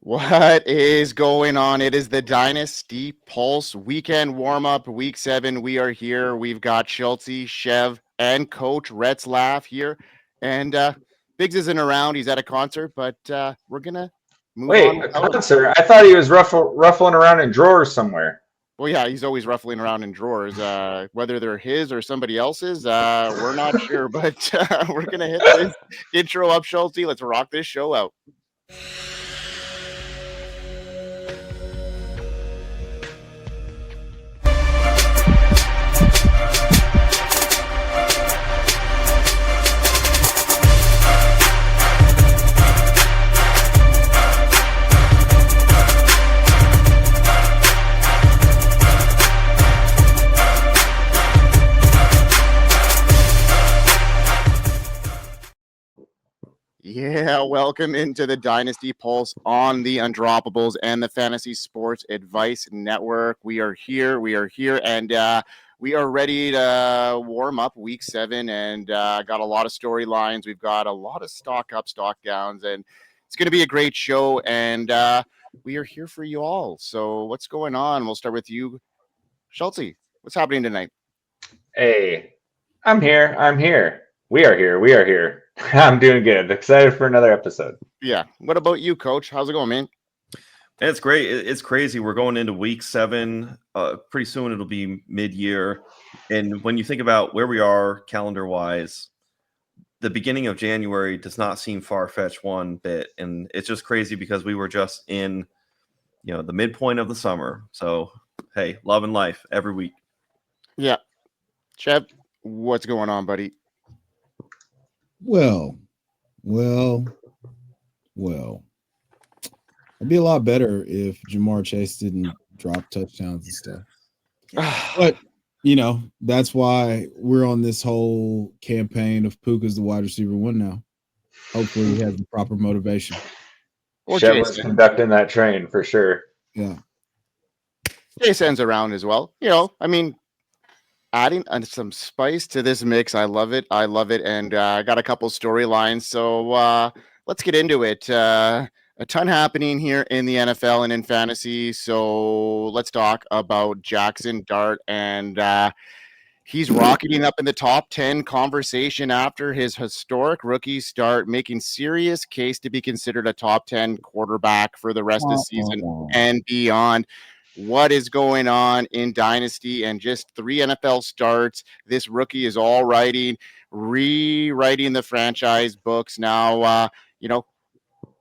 What is going on? It is the Dynasty Pulse weekend warm-up, week 7. We are here. We've got Schultze, Chev, and Coach Retzlaff here. And Biggs isn't around. He's at a concert, but we're going to move on Wait, a without him. concert? I thought he was ruffling around in drawers somewhere. Well, yeah, he's always ruffling around in drawers. Whether they're his or somebody else's, we're not sure. But we're going to hit this intro up, Schultze. Let's rock this show out. Yeah, welcome into the Dynasty Pulse on the Undroppables and the Fantasy Sports Advice Network. We are here, and we are ready to warm up week 7 and got a lot of storylines. We've got a lot of stock up, stock downs, and it's going to be a great show, and we are here for you all. So what's going on? We'll start with you, Schultze. What's happening tonight? Hey, I'm here. We are here. I'm doing good. Excited for another episode. Yeah. What about you, Coach? How's it going, man? It's great. It's crazy. We're going into week 7. Pretty soon it'll be mid-year. And when you think about where we are calendar-wise, the beginning of January does not seem far-fetched one bit. And it's just crazy because we were just in, the midpoint of the summer. So, hey, love and life every week. Yeah. Chev, what's going on, buddy? Well. It'd be a lot better if Jamar Chase didn't drop touchdowns and stuff. But, that's why we're on this whole campaign of Puka's the wide receiver 1 now. Hopefully he has the proper motivation. Chev was conducting that train for sure. Yeah. Jason's around as well. Adding some spice to this mix. I love it. And I got a couple storylines. So let's get into it. A ton happening here in the NFL and in fantasy. So let's talk about Jaxson Dart. And he's rocketing up in the top 10 conversation after his historic rookie start, making serious case to be considered a top 10 quarterback for the rest of the season and beyond. What is going on in Dynasty and just 3 NFL starts? This rookie is all rewriting the franchise books now.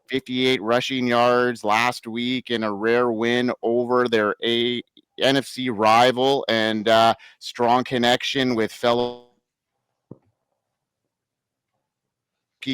58 rushing yards last week in a rare win over their NFC rival, and strong connection with fellow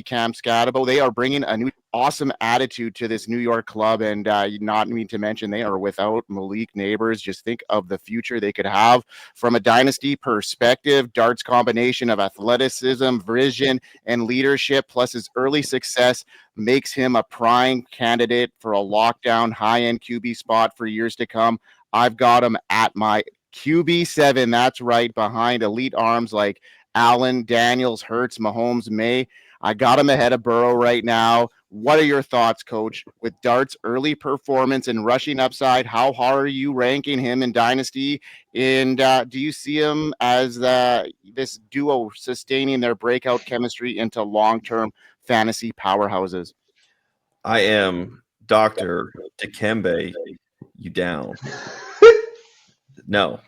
Cam Scatabo. They are bringing a new awesome attitude to this New York club, and not mean to mention they are without Malik Neighbors. Just think of the future they could have from a dynasty perspective. Dart's combination of athleticism, vision, and leadership, plus his early success, makes him a prime candidate for a lockdown high-end QB spot for years to come. I've got him at my QB7. That's right, behind elite arms like Allen, Daniels, Hurts, Mahomes, May. I got him ahead of Burrow right now. What are your thoughts, Coach, with Dart's early performance and rushing upside? How hard are you ranking him in Dynasty? And do you see him as this duo sustaining their breakout chemistry into long-term fantasy powerhouses? I am Dr. Dikembe, you down. No,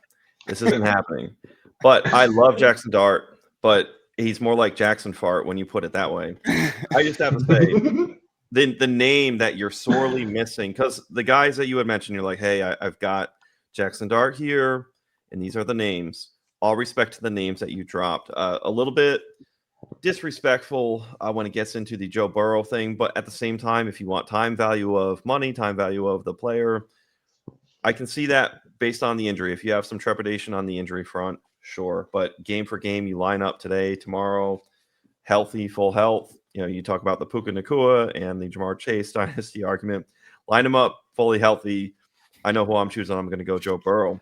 this isn't happening. But I love Jaxson Dart, but he's more like Jackson Fart when you put it that way. I just have to say, the name that you're sorely missing, because the guys that you had mentioned, you're like, hey, I've got Jaxson Dart here, and these are the names. All respect to the names that you dropped. A little bit disrespectful when it gets into the Joe Burrow thing, but at the same time, if you want time value of money, time value of the player, I can see that based on the injury. If you have some trepidation on the injury front, sure, but game for game, you line up today, tomorrow, healthy, full health. You talk about the Puka Nacua and the Jamar Chase dynasty argument. Line them up fully healthy. I know who I'm choosing. I'm going to go Joe Burrow.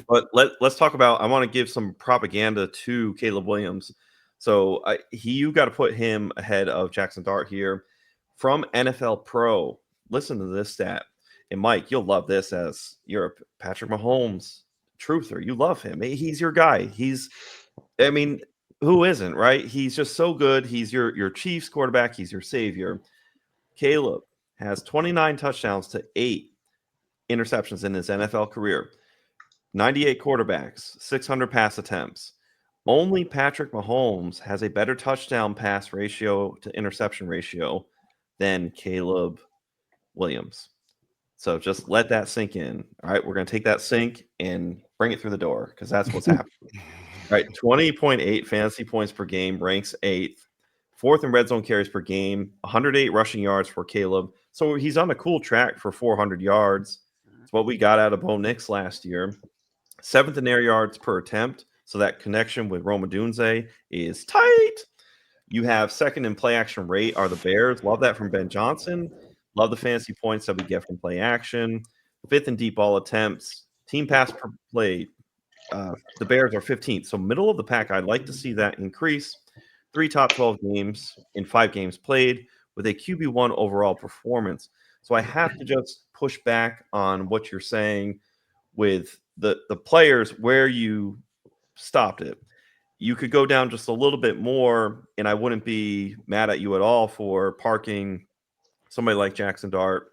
But let's talk about. I want to give some propaganda to Caleb Williams. So you got to put him ahead of Jaxson Dart here. From NFL Pro, listen to this stat. And Mike, you'll love this as you're a Patrick Mahomes truther. You love him. He's your guy. I mean, who isn't, right? He's just so good. He's your Chiefs quarterback. He's your savior. Caleb has 29 touchdowns to 8 interceptions in his NFL career. 98 quarterbacks, 600 pass attempts. Only Patrick Mahomes has a better touchdown pass ratio to interception ratio than Caleb Williams. So just let that sink in. All right, we're going to take that sink and bring it through the door because that's what's happening. All right, 20.8 fantasy points per game, ranks 8th. 4th in red zone carries per game, 108 rushing yards for Caleb. So he's on a cool track for 400 yards. It's what we got out of Bo Nix last year. 7th in air yards per attempt. So that connection with Rhamondre is tight. You have 2nd in play action rate are the Bears. Love that from Ben Johnson. Love the fantasy points that we get from play action. 5th in deep ball attempts. Team pass per play. The Bears are 15th. So middle of the pack. I'd like to see that increase. 3 top 12 games in 5 games played with a QB1 overall performance. So I have to just push back on what you're saying with the players where you stopped it. You could go down just a little bit more, and I wouldn't be mad at you at all for parking somebody like Jaxson Dart,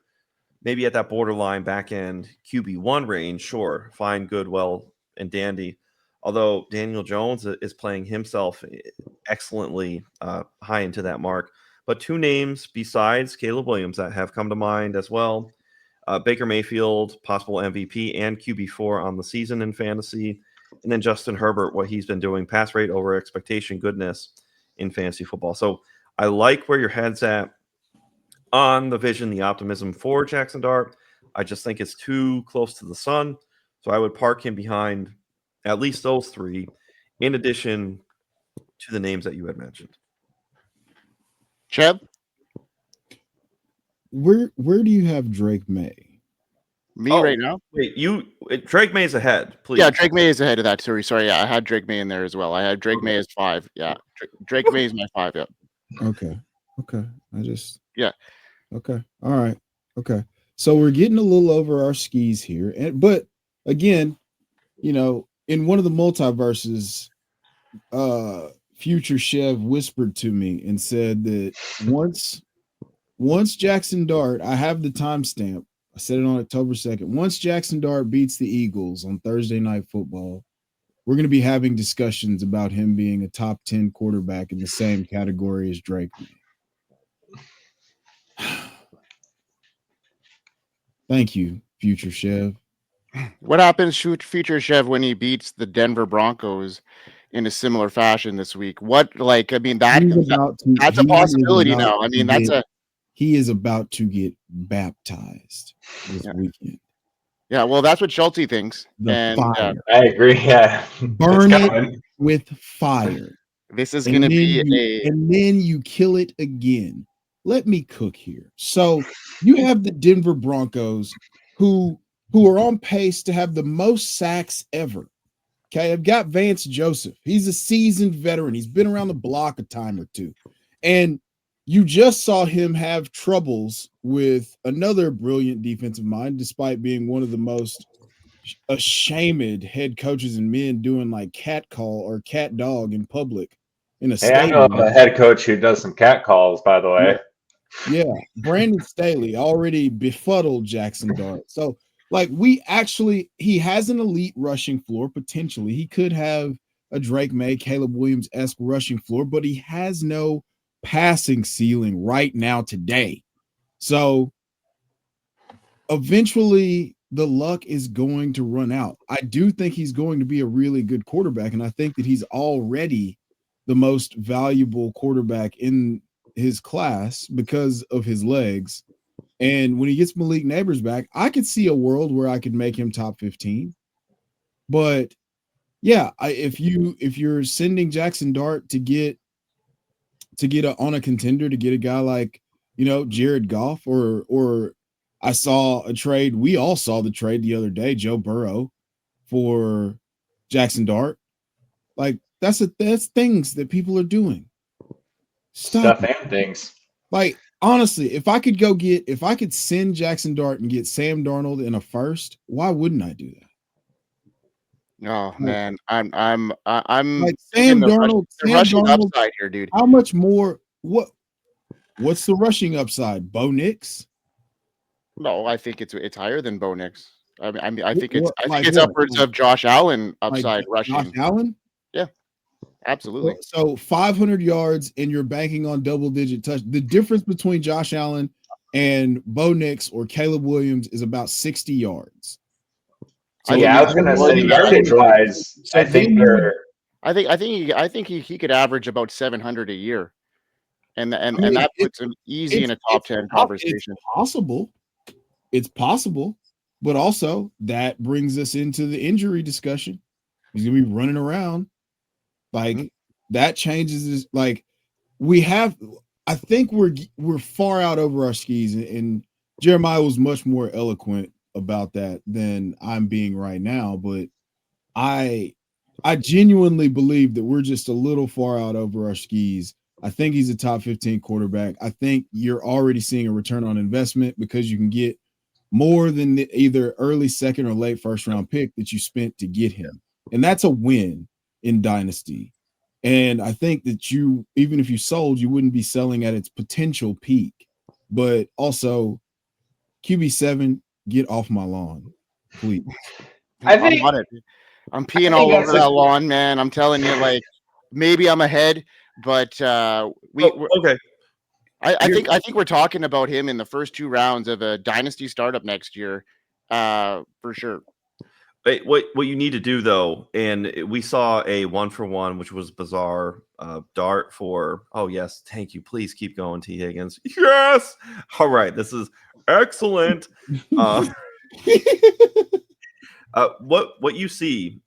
maybe at that borderline back end QB1 range. Sure, fine, good, well, and dandy. Although Daniel Jones is playing himself excellently high into that mark. But 2 names besides Caleb Williams that have come to mind as well. Baker Mayfield, possible MVP and QB4 on the season in fantasy. And then Justin Herbert, what he's been doing, pass rate over expectation goodness in fantasy football. So I like where your head's at on the vision, the optimism for Jaxson Dart. I just think it's too close to the sun. So I would park him behind at least those 3, in addition to the names that you had mentioned. Chev? Where do you have Drake May? Me right now? Wait, Drake May's ahead, please. Yeah, Drake May is ahead of that. Sorry, yeah, I had Drake May in there as well. I had Drake May as 5. Yeah, Drake May is my 5. Yeah. Okay. Yeah. Okay. All right. Okay. So we're getting a little over our skis here, but again, in one of the multiverses, future Chev whispered to me and said that once Jaxson Dart, I have the timestamp. I said it on October 2nd. Once Jaxson Dart beats the Eagles on Thursday Night Football, we're going to be having discussions about him being a top 10 quarterback in the same category as Drake May. Thank you, future Chev. What happens, future Chev, when he beats the Denver Broncos in a similar fashion this week? That's a possibility now. I mean, he is about to get baptized this weekend. Yeah, well, that's what Schulte thinks. Fire. I agree. Yeah, burn it with fire. This is going to be and then you kill it again. Let me cook here. So you have the Denver Broncos who are on pace to have the most sacks ever. Okay, I've got Vance Joseph. He's a seasoned veteran. He's been around the block a time or two. And you just saw him have troubles with another brilliant defensive mind, despite being one of the most ashamed head coaches and men doing like cat call or cat dog in public in a stadium. I know a head coach who does some cat calls, by the way. Yeah. Brandon Staley already befuddled Jaxson Dart. So he has an elite rushing floor, potentially. He could have a Drake May, Caleb Williams-esque rushing floor, but he has no passing ceiling right now today. So eventually the luck is going to run out. I do think he's going to be a really good quarterback, and I think that he's already the most valuable quarterback in his class because of his legs. And when he gets Malik Neighbors back, I could see a world where I could make him top 15. But yeah, if you're sending Jaxson Dart to get on a contender, to get a guy like, Jared Goff, or I saw a trade. We all saw the trade the other day, Joe Burrow for Jaxson Dart. Like that's things that people are doing. Stuff and things. Like honestly, if I could send Jaxson Dart and get Sam Darnold in a first, why wouldn't I do that? Oh man, I'm Like thinking Sam Darnold, the rushing upside here, dude. how much more? What's the rushing upside? Bo Nix? No, I think it's higher than Bo Nix. I think What, it's upwards of Josh Allen upside rushing. Josh Allen? Yeah, absolutely. So 500 yards and you're banking on double-digit touch. The difference between Josh Allen and Bo Nix or Caleb Williams is about 60 yards. So I was gonna say yardage-wise, I think he could average about 700 a year, and that puts him easy in a top 10 conversation. It's possible, but also that brings us into the injury discussion. He's gonna be running around, like that changes this. Like I think we're far out over our skis, and Jeremiah was much more eloquent about that than I'm being right now, but I genuinely believe that we're just a little far out over our skis. I think he's a top 15 quarterback. I think you're already seeing a return on investment because you can get more than either early second or late first round pick that you spent to get him. And that's a win in Dynasty. And I think that even if you sold, you wouldn't be selling at its potential peak. But also, QB7, get off my lawn, please. I'm on it. I'm peeing all over that lawn, man. I'm telling you, like, maybe I'm ahead, but okay. I think we're talking about him in the first 2 rounds of a Dynasty startup next year, for sure. Wait, what you need to do though, and we saw a 1-for-1, which was bizarre. Dart for yes, thank you. Please keep going, T. Higgins. Yes. All right, this is excellent. What you see,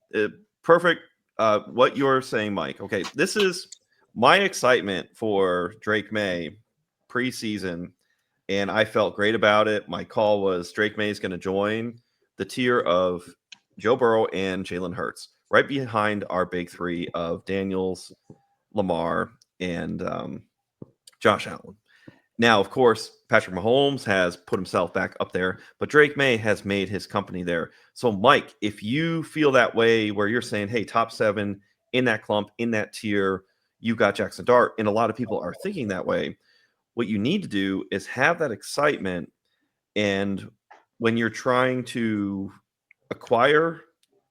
perfect. What you're saying, Mike. Okay, this is my excitement for Drake May preseason, and I felt great about it. My call was Drake May is going to join the tier of Joe Burrow and Jalen Hurts, right behind our big 3 of Daniels, Lamar, and Josh Allen. Now, of course, Patrick Mahomes has put himself back up there, but Drake May has made his company there. So, Mike, if you feel that way where you're saying, hey, top 7 in that clump, in that tier, you got Jaxson Dart, and a lot of people are thinking that way, what you need to do is have that excitement. And when you're trying to acquire,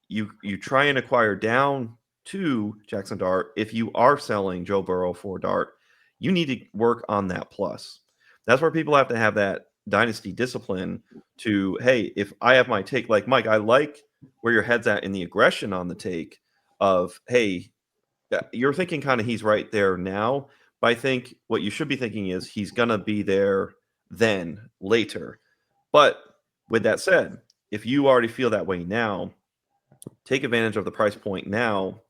you try and acquire down to Jaxson Dart. If you are selling Joe Burrow for Dart, you need to work on that plus. That's where people have to have that dynasty discipline to, hey, if I have my take, like Mike, I like where your head's at in the aggression on the take of, hey, you're thinking kind of he's right there now. But I think what you should be thinking is he's going to be there then later. But with that said, if you already feel that way now, take advantage of the price point now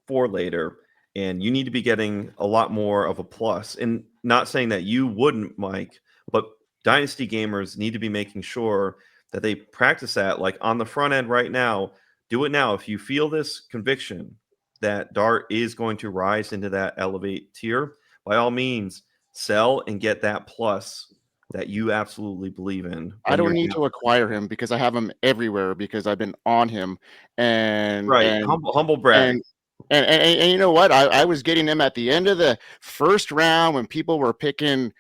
for later. And you need to be getting a lot more of a plus. And not saying that you wouldn't, Mike, but dynasty gamers need to be making sure that they practice that, like on the front end right now. Do it now. If you feel this conviction that Dart is going to rise into that elevate tier, by all means, sell and get that plus that you absolutely believe in. I don't need to acquire him because I have him everywhere because I've been on him. And humble brag. And you know what? I was getting him at the end of the first round when people were picking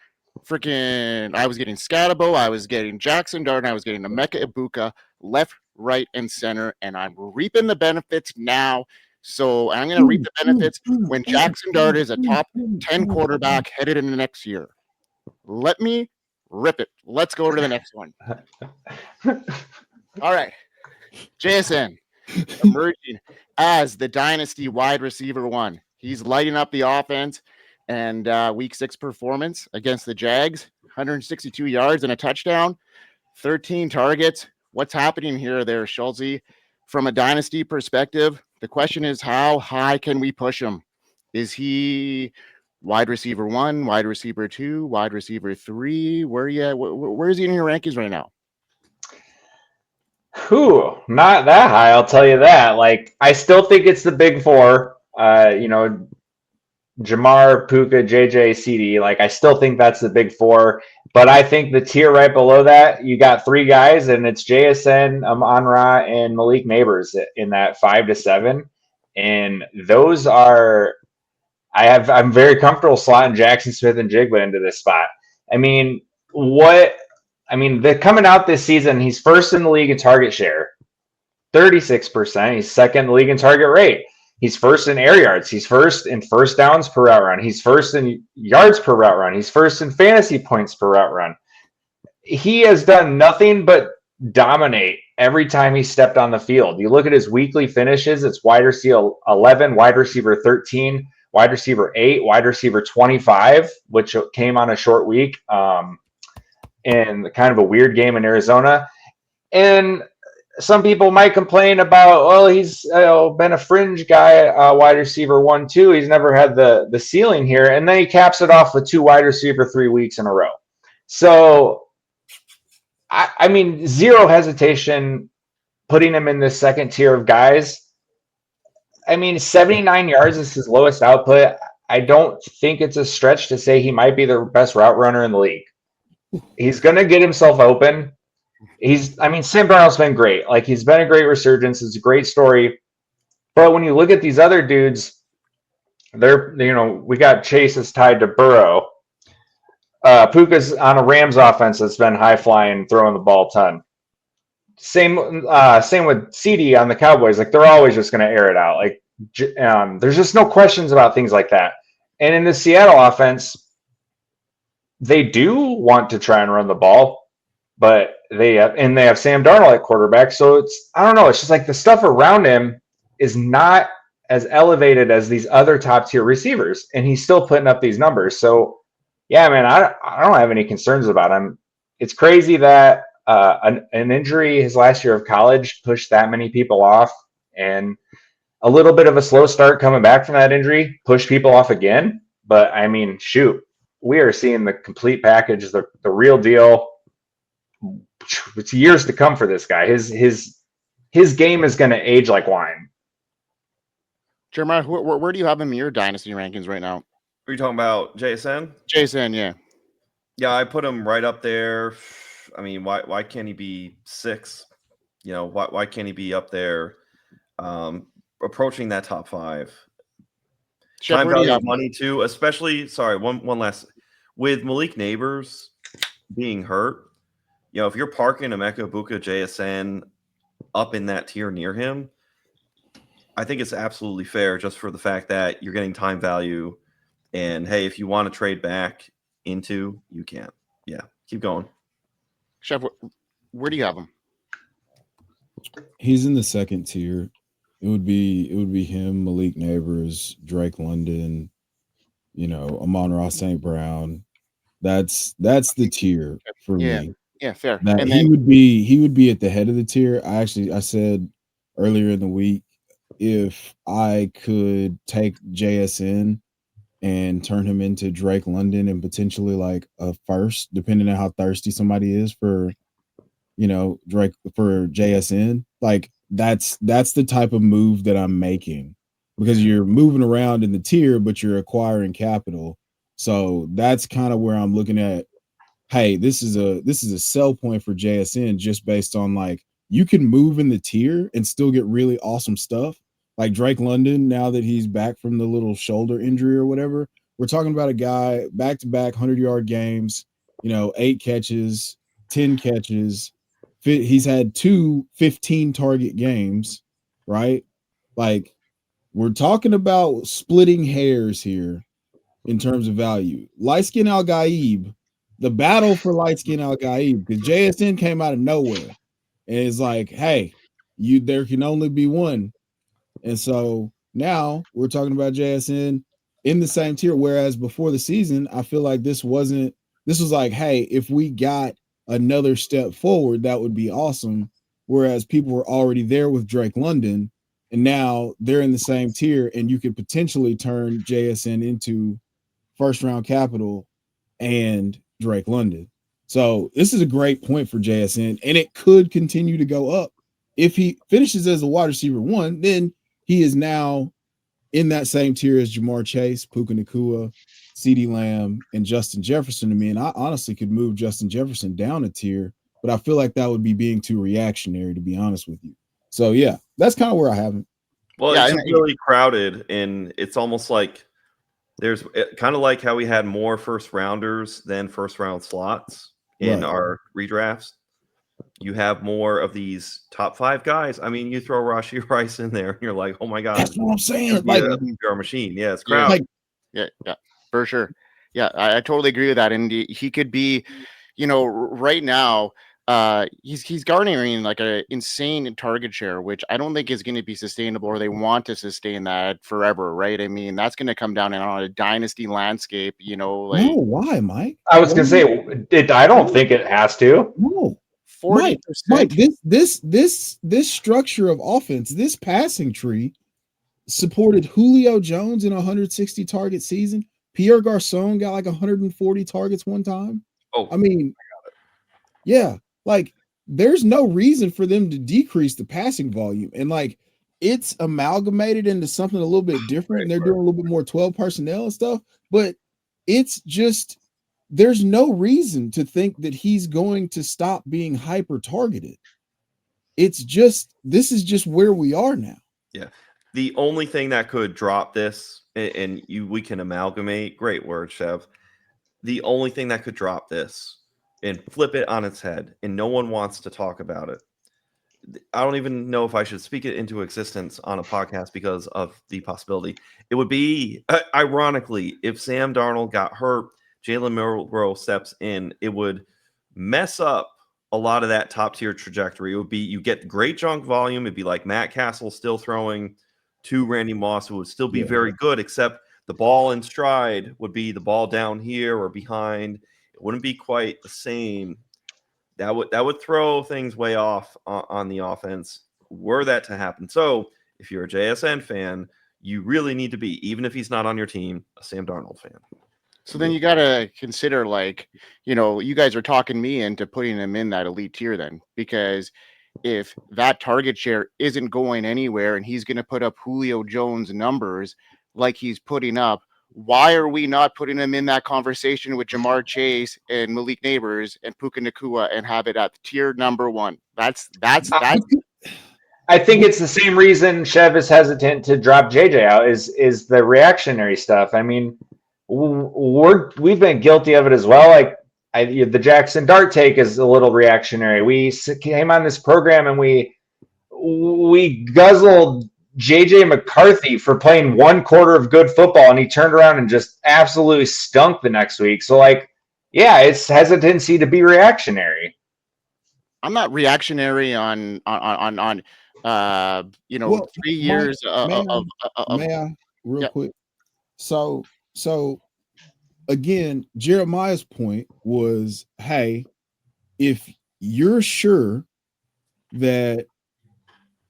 I was getting Scatabo, I was getting Jaxson Dart, and I was getting Emeka Ibuka left, right, and center, and I'm reaping the benefits now. So I'm going to reap the benefits when Jaxson Dart is a top 10 quarterback headed into next year. Let me rip it. Let's go to the next one. All right. JSN emerging as the Dynasty wide receiver 1. He's lighting up the offense, and week 6 performance against the Jags, 162 yards and a touchdown, 13 targets. What's happening here there, Schulze? From a Dynasty perspective, the question is, how high can we push him? Is he wide receiver 1, wide receiver 2, wide receiver 3? Where is he in your rankings right now? Not that high, I'll tell you that. Like, I still think it's the big 4. Jamar, Puka, JJ, CD. Like, I still think that's the big four. But I think the tier right below that, you got three guys, and it's JSN, Amon-Ra, and Malik Neighbors in that 5 to 7. And those are I'm very comfortable slotting Jaxson, Smith, and Jigba into this spot. I mean, they're coming out this season, he's first in the league in target share, 36%. He's second in the league in target rate. He's first in air yards. He's first in first downs per route run. He's first in yards per route run. He's first in fantasy points per route run. He has done nothing but dominate every time he stepped on the field. You look at his weekly finishes, it's wide receiver 11, wide receiver 13, wide receiver 8, wide receiver 25, which came on a short week in kind of a weird game in Arizona. And some people might complain about, well, he's been a fringe guy, wide receiver 1, 2. He's never had the ceiling here. And then he caps it off with 2 wide receiver 3 weeks in a row. So, I mean, zero hesitation putting him in this second tier of guys. I mean, 79 yards is his lowest output. I don't think it's a stretch to say he might be the best route runner in the league. He's going to get himself open. Sam Darnold's been great. Like, he's been a great resurgence. It's a great story. But when you look at these other dudes, we got Chase is tied to Burrow. Puka's on a Rams offense that's been high flying, throwing the ball a ton. Same with CD on the Cowboys. Like, they're always just going to air it out. Like, there's just no questions about things like that. And in the Seattle offense, they do want to try and run the ball, but they have Sam Darnold at quarterback. So I don't know. It's just like the stuff around him is not as elevated as these other top tier receivers, and he's still putting up these numbers. So, yeah, man, I don't have any concerns about him. It's crazy that an injury his last year of college pushed that many people off, and a little bit of a slow start coming back from that injury pushed people off again. But, I mean, shoot, we are seeing the complete package, the real deal. It's years to come for this guy. His game is going to age like wine. Jeremiah, where do you have him in your dynasty rankings right now? Are you talking about JSN? JSN, yeah. Yeah, I put him right up there. I mean, why can't he be 6? You know, why can't he be up there, approaching that top 5? Chev, Time where do you value have of money too, especially. Sorry, one last with Malik Neighbors being hurt. You know, if you're parking Emeka Buka JSN up in that tier near him, I think it's absolutely fair just for the fact that you're getting time value. And hey, if you want to trade back into, you can. Yeah, keep going. Chev, where do you have him? He's in the second tier. It would be him, Malik Neighbors, Drake London, Amon-Ra St. Brown. That's the tier for me. Yeah, fair. That And he would be at the head of the tier. I said earlier in the week, if I could take JSN and turn him into Drake London and potentially like a first, depending on how thirsty somebody is for, Drake for JSN, like that's the type of move that I'm making, because you're moving around in the tier, but you're acquiring capital. So that's kind of where I'm looking at. Hey, this is a sell point for JSN, just based on like you can move in the tier and still get really awesome stuff. Like Drake London, now that he's back from the little shoulder injury or whatever, we're talking about a guy back-to-back 100-yard games, 8 catches, 10 catches. He's had 2 15-target games, right? Like, we're talking about splitting hairs here in terms of value. Light-skin Al-Gaib, the battle for light-skin Al-Gaib, because JSN came out of nowhere. And it's like, hey, there can only be one. And so now we're talking about JSN in the same tier. Whereas before the season, I feel like this was like, hey, if we got another step forward, that would be awesome. Whereas people were already there with Drake London, and now they're in the same tier, and you could potentially turn JSN into first round capital and Drake London. So this is a great point for JSN, and it could continue to go up. If he finishes as a wide receiver 1, then he is now in that same tier as Jamar Chase, Puka Nacua, CeeDee Lamb, and Justin Jefferson to me. And I honestly could move Justin Jefferson down a tier, but I feel like that would be being too reactionary, to be honest with you. So, yeah, that's kind of where I have him. Well, Yeah, it's really crowded, and it's almost like there's kind of like how we had more first rounders than first round slots in our redrafts. You have more of these top 5 guys. I mean, you throw Rashee Rice in there, and you're like, oh my God. That's what I'm saying. Like, our machine. Yeah, it's crowded. Yeah, for sure. Yeah, I totally agree with that. And he could be, right now, he's garnering like an insane target share, which I don't think is going to be sustainable, or they want to sustain that forever, right? I mean, that's going to come down on a dynasty landscape, like. No, why, Mike? I was going to say, I don't think it has to. No. 40%. Mike, this structure of offense, this passing tree supported Julio Jones in a 160 target season. Pierre Garçon got like 140 targets one time. Oh, I mean, yeah, like there's no reason for them to decrease the passing volume. And like it's amalgamated into something a little bit different. And they're doing a little bit more 12 personnel and stuff, but it's just there's no reason to think that he's going to stop being hyper targeted. It's just this is just where we are now. Yeah. The only thing that could drop this, and we can amalgamate, great word, Chev. The only thing that could drop this and flip it on its head, and no one wants to talk about it. I don't even know if I should speak it into existence on a podcast because of the possibility. It would be, ironically, if Sam Darnold got hurt, Jalen Milroe steps in, it would mess up a lot of that top tier trajectory. It would be, you get great junk volume. It'd be like Matt Castle still throwing to Randy Moss, who would still be very good, except the ball in stride would be the ball down here or behind. It wouldn't be quite the same. That would throw things way off on the offense were that to happen. So if you're a JSN fan, you really need to be, even if he's not on your team, a Sam Darnold fan. So then you got to consider, like, you guys are talking me into putting him in that elite tier then, because if that target share isn't going anywhere and he's going to put up Julio Jones numbers like he's putting up, why are we not putting him in that conversation with Jamar Chase and Malik Neighbors and Puka Nacua and have it at tier number 1? That's. I think it's the same reason Chev is hesitant to drop JJ out is the reactionary stuff. I mean, we've been guilty of it as well. Like the Jaxson Dart take is a little reactionary. We came on this program and we guzzled JJ McCarthy for playing one quarter of good football, and he turned around and just absolutely stunk the next week. So, like, yeah, it's hesitancy to be reactionary. I'm not reactionary on 3 years may I real quick? So again, Jeremiah's point was, hey, if you're sure that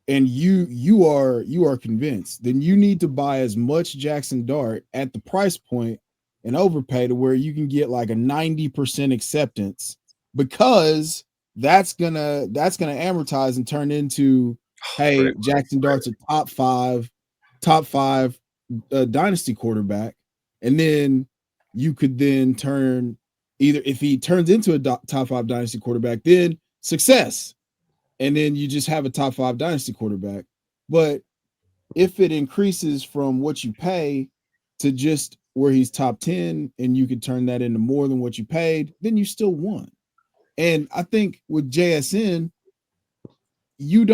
and you are convinced, then you need to buy as much Jaxson Dart at the price point and overpay to where you can get like a 90% acceptance, because that's gonna amortize and turn into, hey, Jaxson Dart's a top five dynasty quarterback, and then you could then turn, either if he turns into a top 5 dynasty quarterback, then success. And then you just have a top 5 dynasty quarterback. But if it increases from what you pay to just where he's top 10 and you could turn that into more than what you paid, then you still won. And I think with JSN, you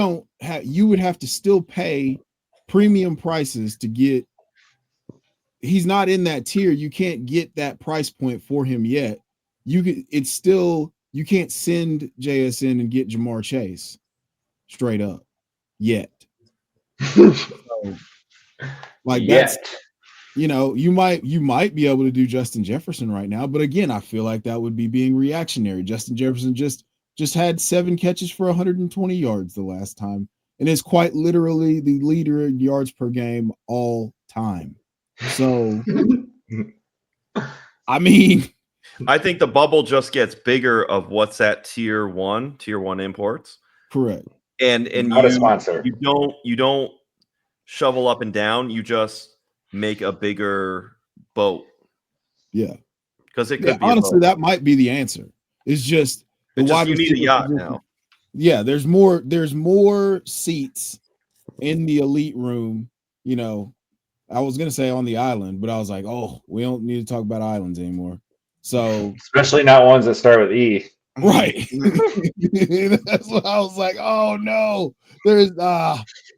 would have to still pay premium prices to get. He's not in that tier. You can't get that price point for him yet. You can't send JSN and get Jamar Chase straight up yet. So, like that's, you might be able to do Justin Jefferson right now, but again, I feel like that would be being reactionary. Justin Jefferson just had 7 catches for 120 yards the last time, and is quite literally the leader in yards per game all time. So, I mean, I think the bubble just gets bigger of what's at tier one imports. Correct. And not a sponsor. You don't shovel up and down. You just make a bigger boat? Yeah. Because it could be honestly, that might be the answer. It's just the wide you need a receiver yacht position. now. Yeah, there's more seats in the elite room. You know, I was gonna say on the island, but I was like, oh, we don't need to talk about islands anymore. So especially not ones that start with E. right. That's what I was like. Oh no, there's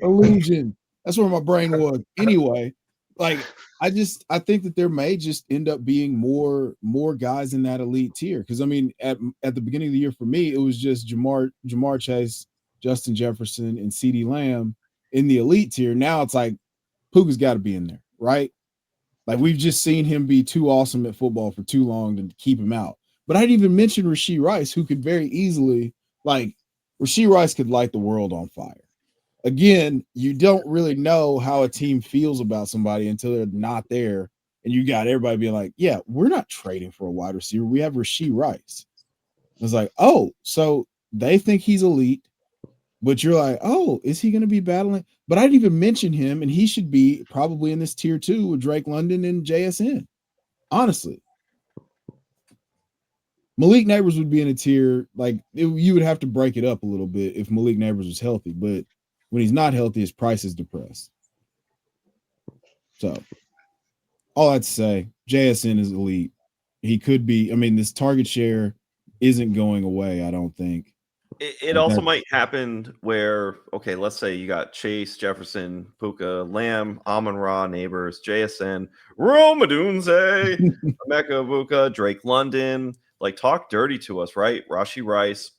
illusion. That's where my brain was. Anyway, like I think that there may just end up being more guys in that elite tier. Because I mean, at the beginning of the year for me, it was just Jamar Chase, Justin Jefferson, and CeeDee Lamb in the elite tier. Now it's like Puka's got to be in there, right? Like we've just seen him be too awesome at football for too long to keep him out. But I didn't even mention Rashee Rice, who could very easily, like, Rashee Rice could light the world on fire. Again, you don't really know how a team feels about somebody until they're not there. And you got everybody being like, yeah, we're not trading for a wide receiver. We have Rashee Rice. It's like, oh, so they think he's elite, but you're like, oh, is he going to be battling? But I didn't even mention him, and he should be probably in this tier 2 with Drake London and JSN. Honestly. Malik Neighbors would be in a tier, like you would have to break it up a little bit if Malik Neighbors was healthy, but when he's not healthy, his price is depressed. So all I'd say, JSN is elite. He could be, I mean, this target share isn't going away, I don't think. It also might happen where, okay, let's say you got Chase, Jefferson, Puka, Lamb, Amon-Ra, Neighbors, JSN, Romadunze, Emeka Buka, Drake London. Like, talk dirty to us, right? Rashee Rice,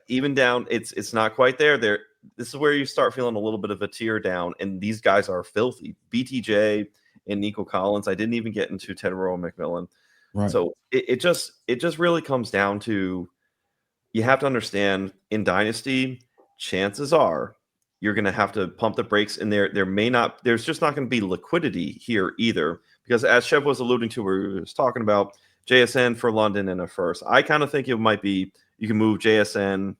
even down, it's not quite there. This is where you start feeling a little bit of a tear down, and these guys are filthy. BTJ and Nico Collins. I didn't even get into Tedrow McMillan. Right. So it just really comes down to, you have to understand, in Dynasty, chances are you're going to have to pump the brakes, and there's just not going to be liquidity here either, because as Chev was alluding to, where he was talking about JSN for London in a first, I kind of think it might be, you can move JSN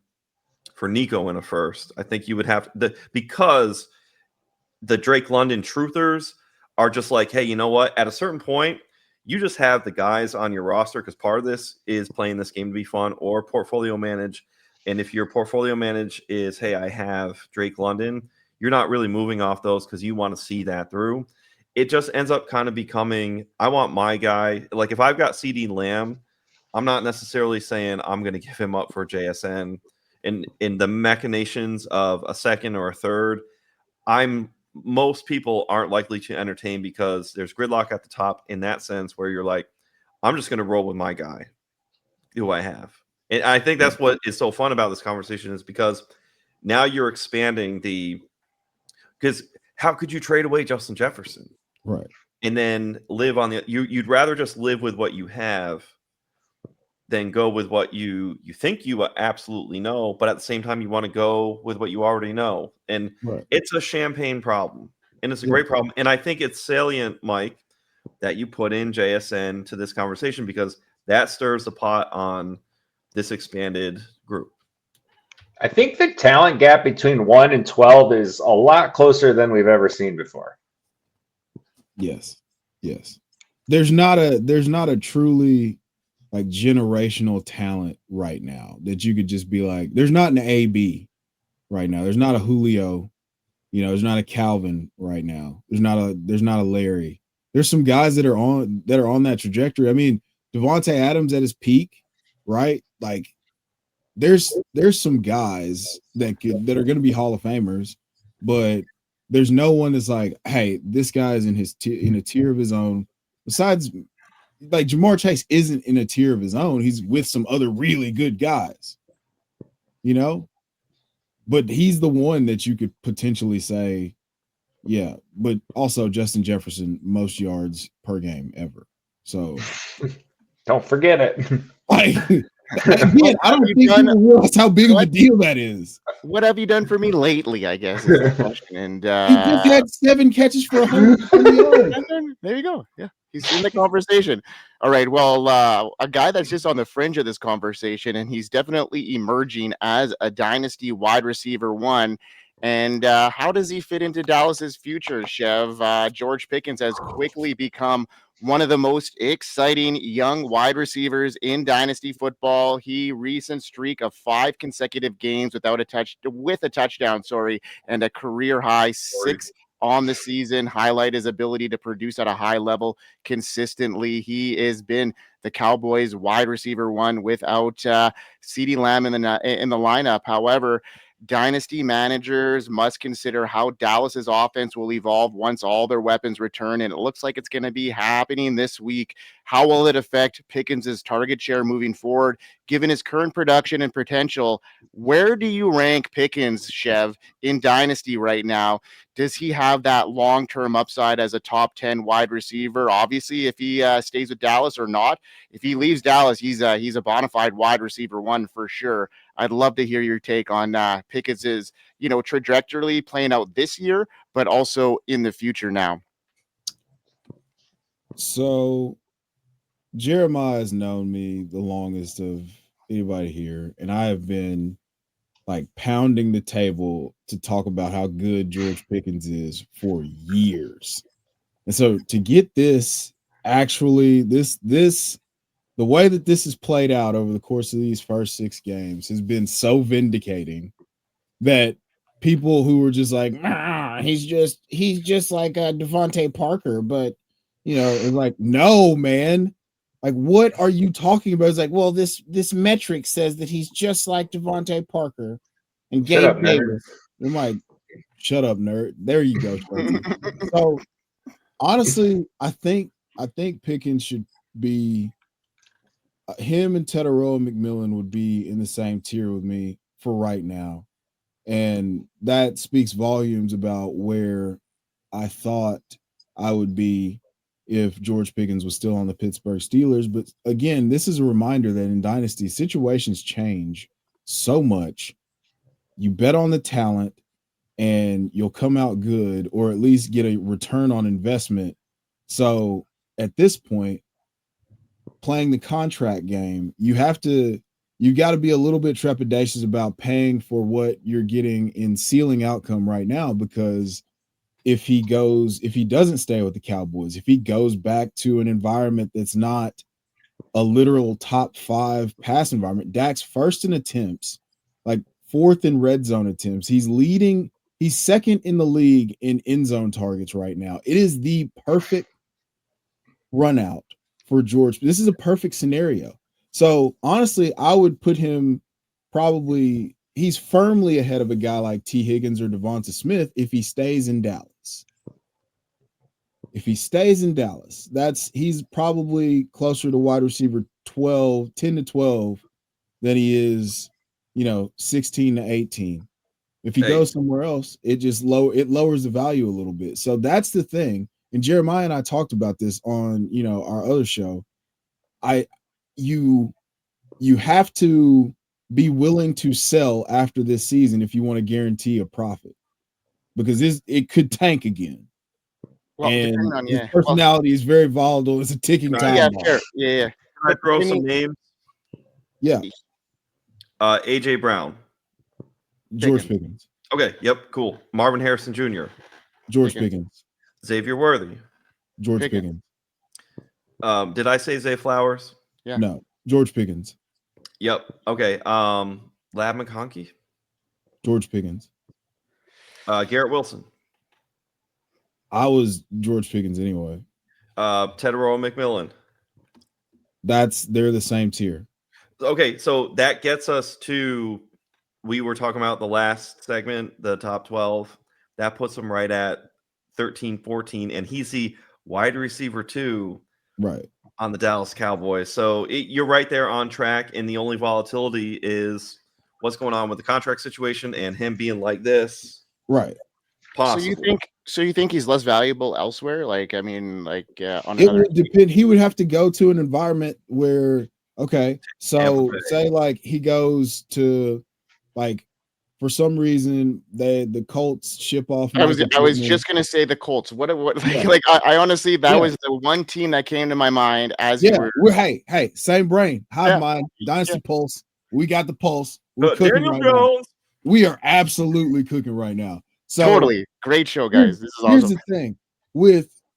for Nico in a first. I think you would have because the Drake London truthers are just like, hey, you know what? At a certain point, you just have the guys on your roster, because part of this is playing this game to be fun or portfolio manage. And if your portfolio manage is, hey, I have Drake London, you're not really moving off those because you want to see that through. It just ends up kind of becoming, I want my guy. Like if I've got CeeDee Lamb, I'm not necessarily saying I'm going to give him up for JSN. And in the machinations of a second or a third, most people aren't likely to entertain, because there's gridlock at the top in that sense, where you're like, I'm just going to roll with my guy who I have. And I think that's what is so fun about this conversation, is because now you're expanding because how could you trade away Justin Jefferson? Right. And then live on you'd rather just live with what you have than go with what you think you absolutely know, but at the same time you want to go with what you already know. And It's a champagne problem, and it's a great problem. And I think it's salient, Mike, that you put in JSN to this conversation, because that stirs the pot on this expanded group. I think the talent gap between 1 and 12 is a lot closer than we've ever seen before. Yes. There's not a truly like generational talent right now that you could just be like, there's not an AB right now. There's not a Julio, there's not a Calvin right now. There's not a Larry. There's some guys that are on that trajectory. I mean, Devontae Adams at his peak, right? Like there's some guys that are going to be Hall of Famers, but there's no one that's like, hey, this guy's in a tier of his own. Besides, like Jamar Chase isn't in a tier of his own. He's with some other really good guys, but he's the one that you could potentially say, yeah, but also Justin Jefferson, most yards per game ever. So don't forget it. Again, I don't think people realize how big of a deal that is. What have you done for me lately, I guess, is the question. And he just had 7 catches for 120 yards. There you go. Yeah, he's in the conversation. All right, well, a guy that's just on the fringe of this conversation, and he's definitely emerging as a Dynasty wide receiver 1, And how does he fit into Dallas's future, Chev? George Pickens has quickly become one of the most exciting young wide receivers in dynasty football. He recent streak of 5 consecutive games with a touchdown, and a career high 6 on the season highlight his ability to produce at a high level consistently. He has been the Cowboys wide receiver 1 without CeeDee Lamb in the lineup. However, dynasty managers must consider how Dallas's offense will evolve once all their weapons return, and it looks like it's going to be happening this week. How will it affect Pickens' target share moving forward? Given his current production and potential, where do you rank Pickens, Chev, in dynasty right now? Does he have that long-term upside as a top 10 wide receiver? Obviously, if he stays with Dallas or not. If he leaves Dallas, he's a bona fide wide receiver 1 for sure. I'd love to hear your take on Pickens' trajectory playing out this year, but also in the future now. So Jeremiah has known me the longest of anybody here, and I have been like pounding the table to talk about how good George Pickens is for years. And so to get this, actually, the way that this has played out over the course of these first 6 games has been so vindicating that people who were just like, he's just like Devontae Parker, but it's like, no, man, like, what are you talking about? It's like, well, this metric says that he's just like Devontae Parker and Gabe Davis. I'm like, shut up, nerd. There you go. So honestly, I think Pickens should be him, and Teteroa McMillan would be in the same tier with me for right now. And that speaks volumes about where I thought I would be if George Pickens was still on the Pittsburgh Steelers. But again, this is a reminder that in dynasty, situations change so much. You bet on the talent and you'll come out good, or at least get a return on investment. So at this point, playing the contract game, you got to be a little bit trepidatious about paying for what you're getting in ceiling outcome right now, because if he doesn't stay with the Cowboys, if he goes back to an environment that's not a literal top 5 pass environment, Dak's first in attempts, like 4th in red zone attempts. He's 2nd in the league in end zone targets right now. It is the perfect run out for George. This is a perfect scenario. So honestly, I would put him he's firmly ahead of a guy like T. Higgins or Devonta Smith if he stays in Dallas. If he stays in Dallas, he's probably closer to wide receiver 10 to 12 than he is, 16 to 18. If he goes somewhere else, it lowers the value a little bit. So that's the thing. And Jeremiah and I talked about this on, our other show. You have to be willing to sell after this season if you want to guarantee a profit, because it could tank again. Well, and his personality is very volatile. It's a ticking time bomb. Sure. Yeah. Can I throw some names? Yeah. AJ Brown. George Pickens. Okay. Yep. Cool. Marvin Harrison Jr. George Pickens. Xavier Worthy. George Pickens. Did I say Zay Flowers? Yeah. No. George Pickens. Yep. Okay. Lab McConkey. George Pickens. Garrett Wilson. I was George Pickens anyway. Teteroa McMillan. They're the same tier. Okay, so that gets us to, we were talking about the last segment, the top 12. That puts him right at 13, 14, and he's the wide receiver 2 right on the Dallas Cowboys. So you're right there on track, and the only volatility is what's going on with the contract situation and him being like this. Right. Possible. So you think he's less valuable elsewhere? On it another. Would depend. He would have to go to an environment where, okay, so say like he goes to, like, for some reason the Colts ship off. I was just gonna say the Colts. What I honestly was the one team that came to my mind as you were. Hey, same brain, hive mind, Dynasty Pulse. We got the pulse. Daniel Jones. We are absolutely cooking right now. So Totally. Great show, guys. This is here's awesome. the thing.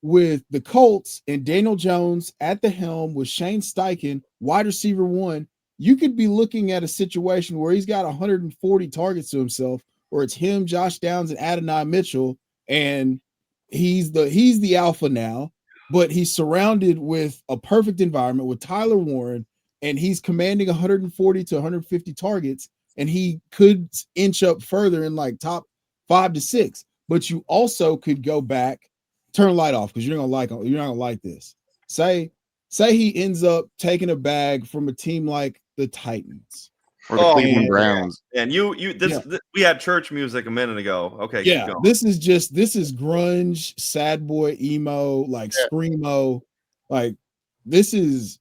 With the Colts and Daniel Jones at the helm with Shane Steichen, wide receiver 1, you could be looking at a situation where he's got 140 targets to himself, or it's him, Josh Downs, and Adonai Mitchell, and he's the alpha now, but he's surrounded with a perfect environment with Tyler Warren, and he's commanding 140 to 150 targets, and he could inch up further in like top 5 to 6. But you also could go back, turn light off, because you're not gonna like this. Say he ends up taking a bag from a team like the Titans or the Cleveland Browns. And we had church music a minute ago. Okay, yeah, keep going. this is grunge, sad boy, emo, like screamo, like this is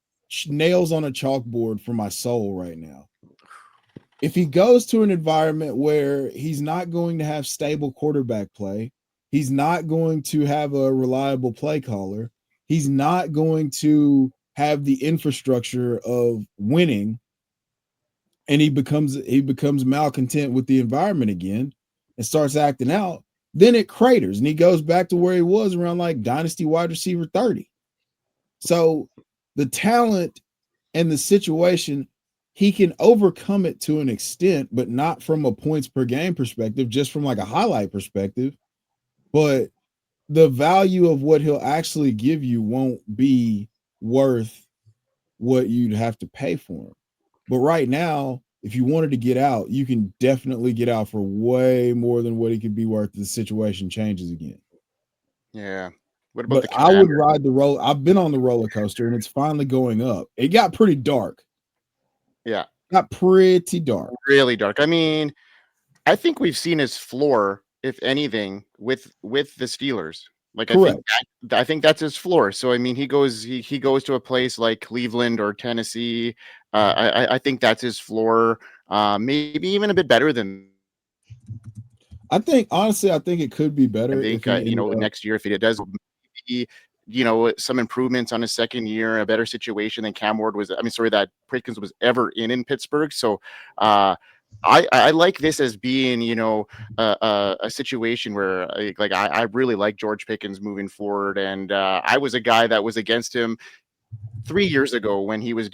nails on a chalkboard for my soul right now. If he goes to an environment where he's not going to have stable quarterback play, he's not going to have a reliable play caller, he's not going to have the infrastructure of winning, and he becomes malcontent with the environment again and starts acting out, then it craters and he goes back to where he was around like Dynasty wide receiver 30. So the talent and the situation, he can overcome it to an extent, but not from a points per game perspective, just from like a highlight perspective. But the value of what he'll actually give you won't be worth what you'd have to pay for him. But right now, if you wanted to get out, you can definitely get out for way more than what he could be worth if the situation changes again. Yeah. What about but I would ride the roller. I've been on the roller coaster and it's finally going up. It got pretty dark. Yeah. Got pretty dark. Really dark. I mean, I think we've seen his floor, if anything, with the Steelers. Like, I think that's his floor. So I mean, he goes to a place like Cleveland or Tennessee. I think that's his floor. Maybe even a bit better than. Honestly, I think it could be better. I think next year if it does, some improvements on his second year, a better situation than Cam Ward was. That Pickens was ever in Pittsburgh. So I like this as being, a situation where I really like George Pickens moving forward. And I was a guy that was against him 3 years ago when he was,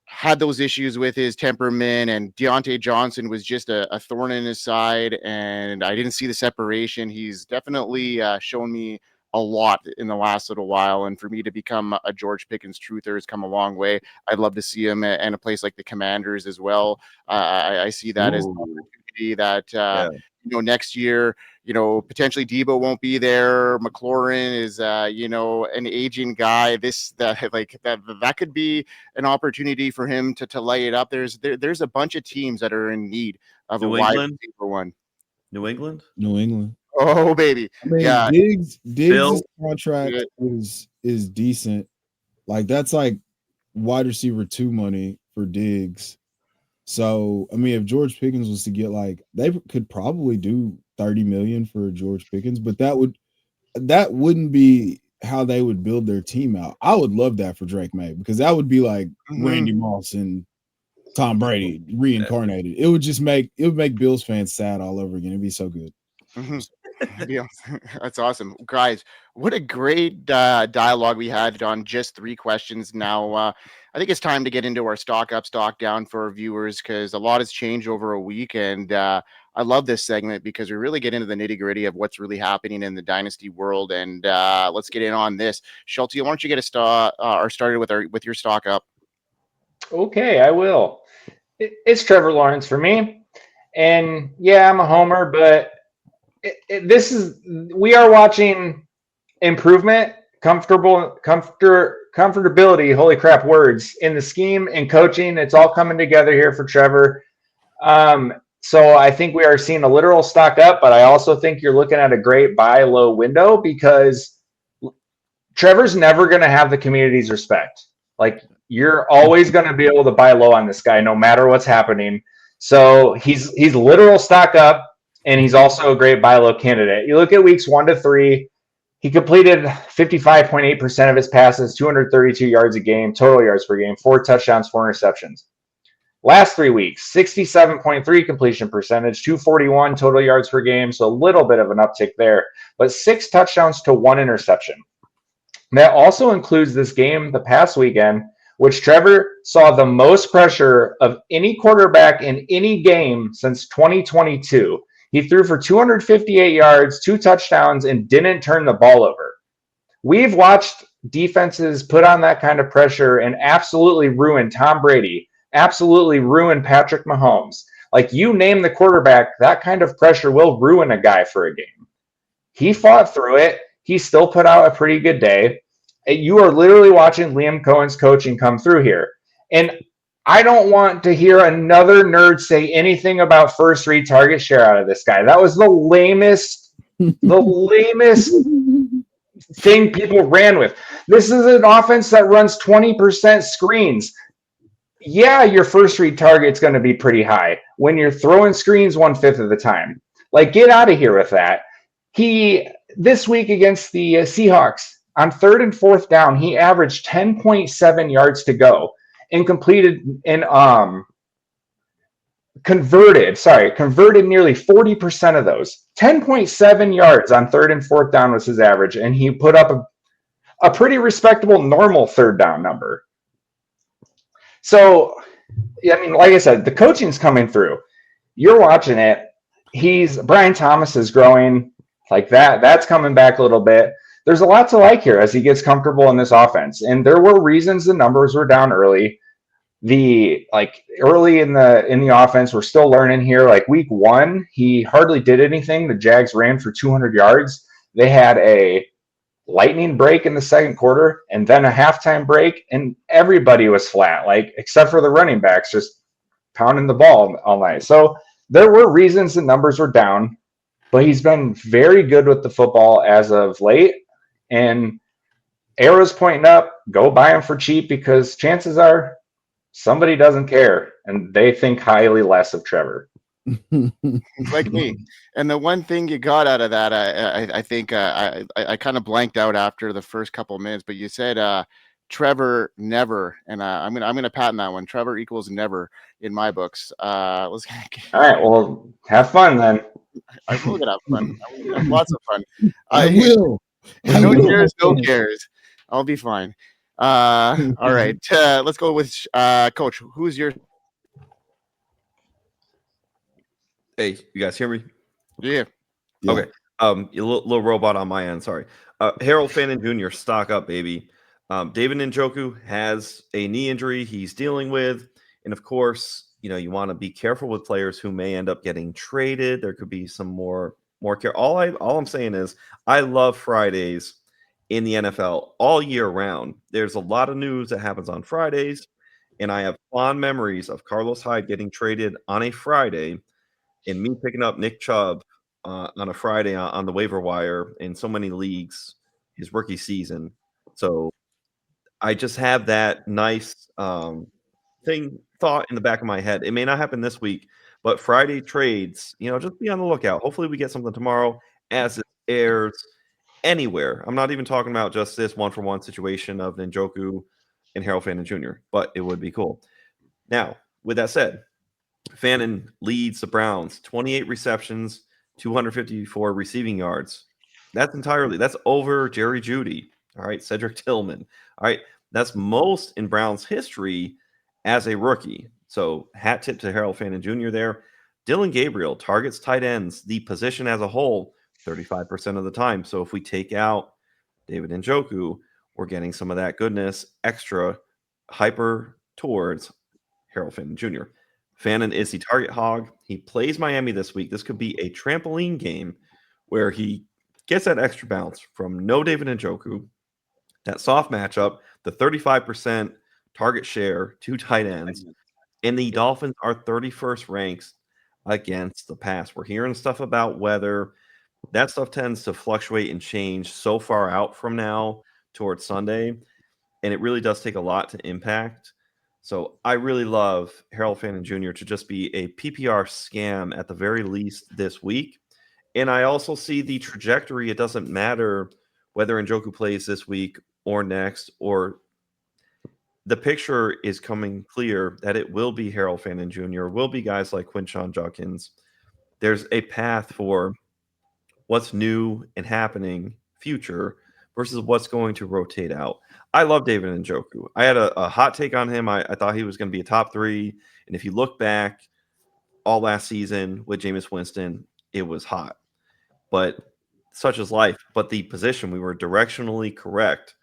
had those issues with his temperament, and Deontay Johnson was just a thorn in his side. And I didn't see the separation. He's definitely shown me a lot in the last little while, and for me to become a George Pickens truther has come a long way. I'd love to see him in a place like the Commanders as well. I see that as an opportunity that next year, potentially Debo won't be there. McLaurin is an aging guy. That could be an opportunity for him to lay it up. There's a bunch of teams that are in need of a wide receiver one. New England. Oh baby, I mean, yeah. Diggs' contract is decent. Like that's like wide receiver 2 money for Diggs. So I mean, if George Pickens was to get they could probably do $30 million for George Pickens, but that wouldn't be how they would build their team out. I would love that for Drake May, because that would be like Randy Moss and Tom Brady reincarnated. It would make Bills fans sad all over again. It'd be so good. That's awesome, guys. What a great dialogue we had on just 3 questions. Now I think it's time to get into our stock up, stock down for our viewers, because a lot has changed over a week, and I love this segment because we really get into the nitty gritty of what's really happening in the dynasty world. And let's get in on this. Schulte, why don't you get started with your stock up? Okay, I will. It's Trevor Lawrence for me, and yeah, I'm a homer, but we are watching improvement, comfortability, holy crap words, in the scheme and coaching. It's all coming together here for Trevor. So I think we are seeing a literal stock up, but I also think you're looking at a great buy low window, because Trevor's never going to have the community's respect. Like, you're always going to be able to buy low on this guy no matter what's happening. So he's literal stock up. And he's also a great buy low candidate. You look at weeks 1 to 3, he completed 55.8% of his passes, 232 yards a game, total yards per game, 4 touchdowns, 4 interceptions. Last 3 weeks, 67.3 completion percentage, 241 total yards per game, so a little bit of an uptick there, but 6 touchdowns to 1 interception. That also includes this game the past weekend, which Trevor saw the most pressure of any quarterback in any game since 2022. He threw for 258 yards, 2 touchdowns, and didn't turn the ball over. We've watched defenses put on that kind of pressure and absolutely ruin Tom Brady, absolutely ruin Patrick Mahomes. Like, you name the quarterback, that kind of pressure will ruin a guy for a game. He fought through it. He still put out a pretty good day. You are literally watching Liam Cohen's coaching come through here. And I don't want to hear another nerd say anything about first read target share out of this guy. That was the lamest thing people ran with. This is an offense that runs 20% screens. Yeah, your first read target's going to be pretty high when you're throwing screens 1/5 of the time. Like, get out of here with that. This week against the Seahawks, on 3rd and 4th down, he averaged 10.7 yards to go and converted nearly 40% of those. 10.7 yards on 3rd and 4th down was his average, and he put up a pretty respectable normal 3rd down number. So, I mean, like I said, the coaching's coming through. You're watching it. Brian Thomas is growing like that. That's coming back a little bit. There's a lot to like here as he gets comfortable in this offense. And there were reasons the numbers were down early. Early in the offense, we're still learning here. Like week 1, he hardly did anything. The Jags ran for 200 yards. They had a lightning break in the second quarter and then a halftime break, and everybody was flat, like except for the running backs just pounding the ball all night. So there were reasons the numbers were down, but he's been very good with the football as of late, and arrows pointing up. Go buy him for cheap because chances are somebody doesn't care and they think highly less of Trevor. Like me. And the one thing you got out of that, I think I kind of blanked out after the first couple of minutes, but you said Trevor never, and I'm gonna patent that one. Trevor equals never in my books. All right, well, have fun then. I will get have fun. I will have lots of fun. I will. No cares. I'll be fine. All right. Let's go with Coach. Who's your? Hey, you guys hear me? Yeah. Okay. A little robot on my end. Sorry. Harold Fannin Jr. Stock up, baby. David Njoku has a knee injury he's dealing with, and of course, you want to be careful with players who may end up getting traded. There could be some more care. All I'm saying is, I love Fridays in the NFL all year round. There's a lot of news that happens on Fridays, and I have fond memories of Carlos Hyde getting traded on a Friday, and me picking up Nick Chubb on a Friday on the waiver wire in so many leagues his rookie season. So I just have that nice thought in the back of my head. It may not happen this week, but Friday trades, just be on the lookout. Hopefully we get something tomorrow as it airs anywhere. I'm not even talking about just this 1-for-1 situation of Njoku and Harold Fannin Jr., but it would be cool. Now, with that said, Fannin leads the Browns, 28 receptions, 254 receiving yards. That's over Jerry Jeudy. All right, Cedric Tillman. All right, that's most in Browns history as a rookie. So hat tip to Harold Fannin Jr. there. Dylan Gabriel targets tight ends, the position as a whole, 35% of the time. So if we take out David Njoku, we're getting some of that goodness extra hyper towards Harold Fannin Jr. Fannin is the target hog. He plays Miami this week. This could be a trampoline game where he gets that extra bounce from no David Njoku, that soft matchup, the 35% target share, 2 tight ends, and the Dolphins are 31st ranked against the pass. We're hearing stuff about weather. That stuff tends to fluctuate and change so far out from now towards Sunday, and it really does take a lot to impact. So I really love Harold Fannin Jr. to just be a PPR scam at the very least this week. And I also see the trajectory. It doesn't matter whether Njoku plays this week or next, or the picture is coming clear that it will be Harold Fannin Jr., will be guys like Quinshon Judkins. There's a path for what's new and happening future versus what's going to rotate out. I love David Njoku. I had a hot take on him. I thought he was going to be a top 3. And if you look back all last season with Jameis Winston, it was hot. But such is life. But the position, we were directionally correct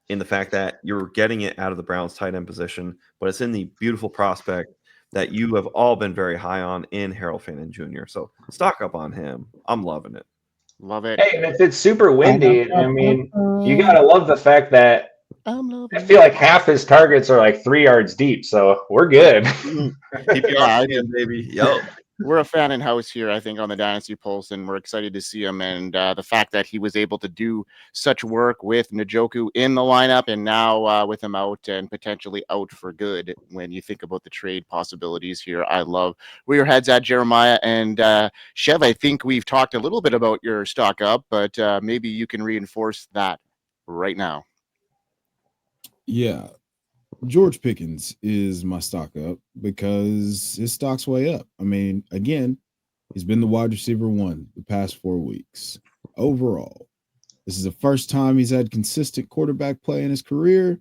in the fact that you're getting it out of the Browns tight end position, but it's in the beautiful prospect that you have all been very high on in Harold Fannin Jr. So stock up on him. I'm loving it. Love it. Hey, and if it's super windy, I mean, you gotta love the fact that I feel like half his targets are like 3 yards deep, so we're good. PPR, baby. Yo. We're a fan in house here, I think, on the Dynasty Pulse, and we're excited to see him. And the fact that he was able to do such work with Njoku in the lineup, and now with him out and potentially out for good. When you think about the trade possibilities here, I love where your head's at, Jeremiah and Chev. I think we've talked a little bit about your stock up, but maybe you can reinforce that right now. Yeah. George Pickens is my stock up because his stock's way up. I mean, again, he's been the wide receiver 1 the past 4 weeks. Overall, this is the first time he's had consistent quarterback play in his career.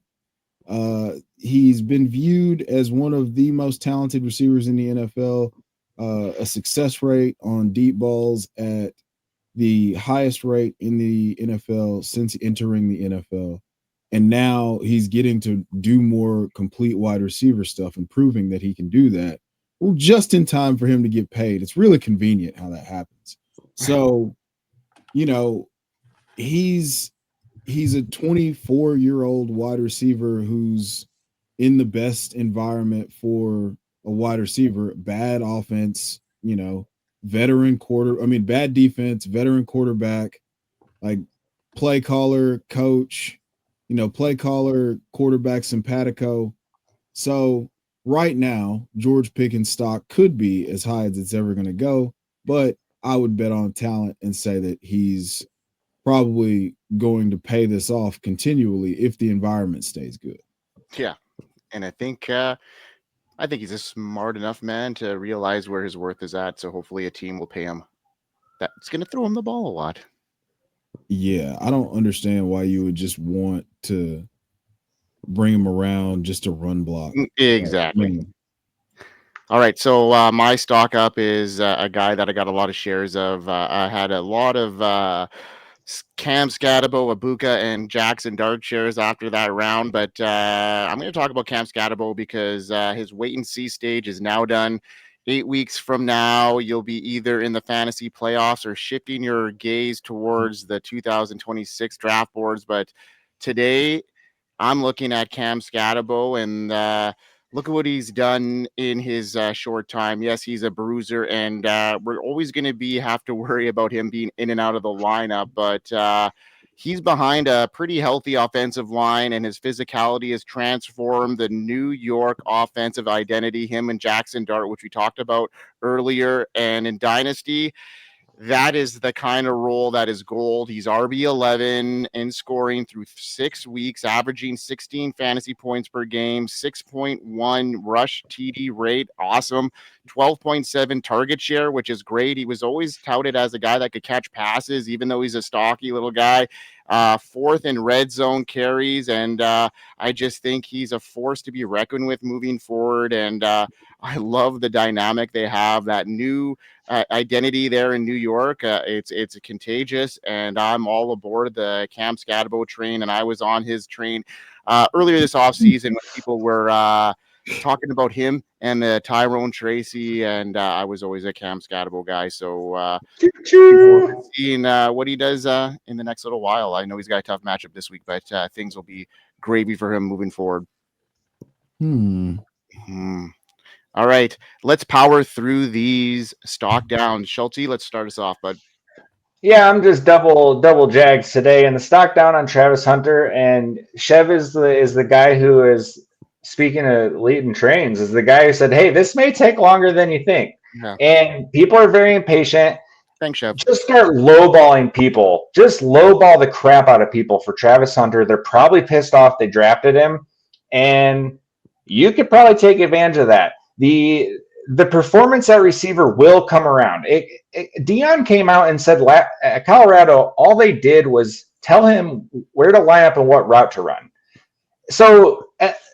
He's been viewed as one of the most talented receivers in the NFL, a success rate on deep balls at the highest rate in the NFL since entering the NFL. And now he's getting to do more complete wide receiver stuff and proving that he can do that. Well, just in time for him to get paid. It's really convenient how that happens. So, you know, he's a 24-year-old wide receiver who's in the best environment for a wide receiver. Bad offense, you know, bad defense, veteran quarterback, like play caller, coach, you know, play caller, quarterback, simpatico. So right now, George Pickens' stock could be as high as it's ever going to go, but I would bet on talent and say that he's probably going to pay this off continually if the environment stays good. Yeah, and I think he's a smart enough man to realize where his worth is at. So hopefully a team will pay him. That's going to throw him the ball a lot. Yeah, I don't understand why you would just want to bring him around just to run block. Exactly. All right, so my stock up is a guy that I got a lot of shares of. I had a lot of Cam Scatabo, Abuka, and Jaxson Dart shares after that round, but I'm going to talk about Cam Scatabo because his wait-and-see stage is now done. 8 weeks from now, you'll be either in the fantasy playoffs or shifting your gaze towards the 2026 draft boards. But today, I'm looking at Cam Scatabo, and look at what he's done in his short time. Yes, he's a bruiser, and we're always going to have to worry about him being in and out of the lineup. But he's behind a pretty healthy offensive line, and his physicality has transformed the New York offensive identity, him and Jaxson Dart, which we talked about earlier. And in Dynasty, that is the kind of role that is gold. He's RB11 in scoring through 6 weeks, averaging 16 fantasy points per game, 6.1 rush TD rate. Awesome. 12.7 target share, which is great. He was always touted as a guy that could catch passes, even though he's a stocky little guy. 4th in red zone carries. And I just think he's a force to be reckoned with moving forward. And I love the dynamic they have, that new identity there in New York. It's contagious, and I'm all aboard the Cam Scatabo train, and I was on his train earlier this offseason when people were talking about him and Tyrone Tracy, and I was always a Cam Scatabo guy. So seeing what he does in the next little while. I know he's got a tough matchup this week, but things will be gravy for him moving forward. All right, let's power through these stock downs. Schulte, let's start us off, bud. Yeah, I'm just double Jags today, and the stock down on Travis Hunter, and Chev is the guy who is, speaking of leading trains, is the guy who said, hey, this may take longer than you think. Yeah. And people are very impatient. Thanks, Chev. Just start lowballing people. Just lowball the crap out of people for Travis Hunter. They're probably pissed off they drafted him. And you could probably take advantage of that. The performance at receiver will come around. Dion came out and said at Colorado, all they did was tell him where to line up and what route to run. So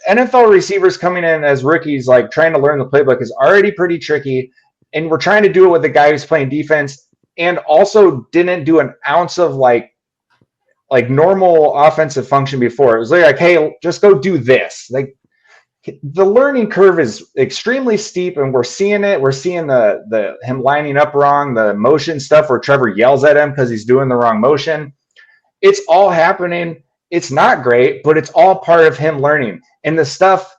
NFL receivers coming in as rookies, like trying to learn the playbook, is already pretty tricky. And we're trying to do it with a guy who's playing defense and also didn't do an ounce of like normal offensive function before. It was like, hey, just go do this. Like, the learning curve is extremely steep, and we're seeing it. We're seeing the him lining up wrong, the motion stuff where Trevor yells at him because he's doing the wrong motion. It's all happening. It's not great, but it's all part of him learning. And the stuff